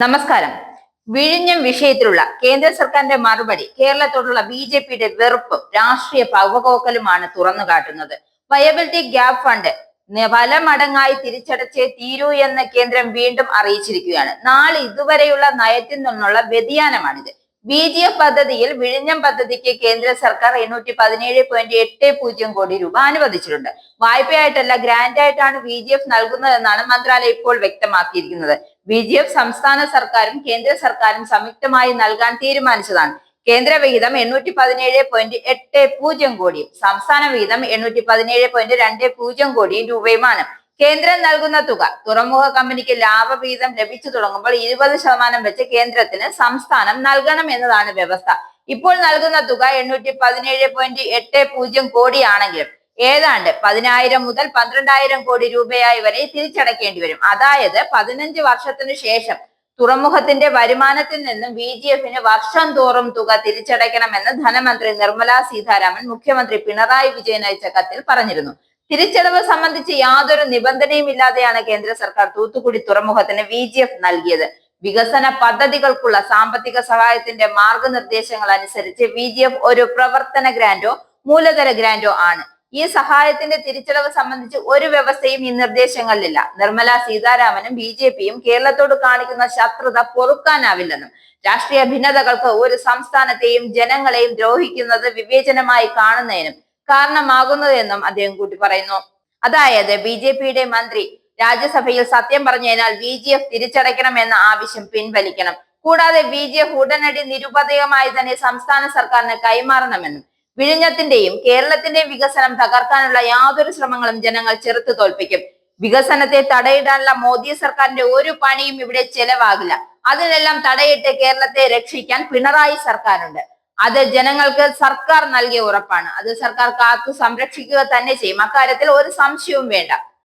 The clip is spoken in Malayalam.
നമസ്കാരം. വിഴിഞ്ഞം വിഷയത്തിലുള്ള കേന്ദ്ര സർക്കാരിന്റെ മറുപടി കേരളത്തോടുള്ള ബി.ജെ.പിയുടെ വെറുപ്പും രാഷ്ട്രീയ പകപോക്കലുമാണ് തുറന്നു കാട്ടുന്നത്. വയബിലിറ്റി ഗ്യാപ് ഫണ്ട് പല മടങ്ങായി തിരിച്ചടച്ചേ തീരൂ എന്ന് കേന്ദ്രം വീണ്ടും അറിയിച്ചിരിക്കുകയാണ്. നാളെ ഇതുവരെയുള്ള നയത്തിൽ നിന്നുള്ള വ്യതിയാനമാണിത്. ബി.ജി.എഫ് പദ്ധതിയിൽ വിഴിഞ്ഞം പദ്ധതിക്ക് കേന്ദ്ര സർക്കാർ 817.80 കോടി രൂപ അനുവദിച്ചിട്ടുണ്ട്. വായ്പയായിട്ടല്ല, ഗ്രാന്റായിട്ടാണ് ബി.ജി.എഫ് നൽകുന്നതെന്നാണ് മന്ത്രാലയം ഇപ്പോൾ വ്യക്തമാക്കിയിരിക്കുന്നത്. ബി.ജി.എഫ് സംസ്ഥാന സർക്കാരും കേന്ദ്ര സർക്കാരും സംയുക്തമായി നൽകാൻ തീരുമാനിച്ചതാണ്. കേന്ദ്ര വിഹിതം 817.80 കോടിയും സംസ്ഥാന വിഹിതം 817.20 കോടിയും രൂപയുമാണ്. കേന്ദ്രം നൽകുന്ന തുക തുറമുഖ കമ്പനിക്ക് ലാഭവിഹിതം ലഭിച്ചു തുടങ്ങുമ്പോൾ 20% വെച്ച് കേന്ദ്രത്തിന് സംസ്ഥാനം നൽകണം എന്നതാണ് വ്യവസ്ഥ. ഇപ്പോൾ നൽകുന്ന തുക 817.80 കോടിയാണെങ്കിലും ഏതാണ്ട് 10,000 മുതൽ 12,000 കോടി രൂപയായി വരെ തിരിച്ചടക്കേണ്ടി വരും. അതായത് 15 വർഷത്തിനു ശേഷം തുറമുഖത്തിന്റെ വരുമാനത്തിൽ നിന്നും ബി.ജി.എഫിന് വർഷം തോറും തുക തിരിച്ചടയ്ക്കണമെന്ന് ധനമന്ത്രി നിർമ്മല സീതാരാമൻ മുഖ്യമന്ത്രി പിണറായി വിജയൻ അയച്ച കത്തിൽ പറഞ്ഞിരുന്നു. തിരിച്ചടവ് സംബന്ധിച്ച് യാതൊരു നിബന്ധനയും ഇല്ലാതെയാണ് കേന്ദ്ര സർക്കാർ തൂത്തുക്കുടി തുറമുഖത്തിന് ബി.ജി.എഫ് നൽകിയത്. വികസന പദ്ധതികൾക്കുള്ള സാമ്പത്തിക സഹായത്തിന്റെ മാർഗനിർദ്ദേശങ്ങൾ അനുസരിച്ച് ബി.ജി.എഫ് ഒരു പ്രവർത്തന ഗ്രാന്റോ മൂലധന ഗ്രാന്റോ ആണ്. ഈ സഹായത്തിന്റെ തിരിച്ചടവ് സംബന്ധിച്ച് ഒരു വ്യവസ്ഥയും ഈ നിർദ്ദേശങ്ങളിലില്ല. നിർമ്മല സീതാരാമനും ബി.ജെ.പിയും കേരളത്തോട് കാണിക്കുന്ന ശത്രുത പൊറുക്കാനാവില്ലെന്നും രാഷ്ട്രീയ ഭിന്നതകൾക്ക് ഒരു സംസ്ഥാനത്തെയും ജനങ്ങളെയും ദ്രോഹിക്കുന്നത് വിവേചനമായി കാണുന്നതിനും കാരണമാകുന്നതെന്നും അദ്ദേഹം കൂട്ടി പറയുന്നു. അതായത് ബി.ജെ.പിയുടെ മന്ത്രി രാജ്യസഭയിൽ സത്യം പറഞ്ഞതിനാൽ ബി.ജി.എഫ് തിരിച്ചടയ്ക്കണം എന്ന ആവശ്യം പിൻവലിക്കണം. കൂടാതെ ബി.ജി.എഫ് ഉടനടി നിരുപാധികമായി തന്നെ സംസ്ഥാന സർക്കാരിന് കൈമാറണമെന്നും വിഴിഞ്ഞത്തിന്റെയും കേരളത്തിന്റെയും വികസനം തകർക്കാനുള്ള യാതൊരു ശ്രമങ്ങളും ജനങ്ങൾ ചെറുത്തു തോൽപ്പിക്കും. വികസനത്തെ തടയിടാനുള്ള മോദി സർക്കാരിന്റെ ഒരു പണിയും ഇവിടെ ചെലവാകില്ല. അതിനെല്ലാം തടയിട്ട് കേരളത്തെ രക്ഷിക്കാൻ പിണറായി സർക്കാരുണ്ട്. അത് ജനങ്ങൾക്ക് സർക്കാർ നൽകിയ ഉറപ്പാണ്. അത് സർക്കാർ കാത്തു സംരക്ഷിക്കുക തന്നെ ചെയ്യും. അക്കാര്യത്തിൽ ഒരു സംശയവും വേണ്ട.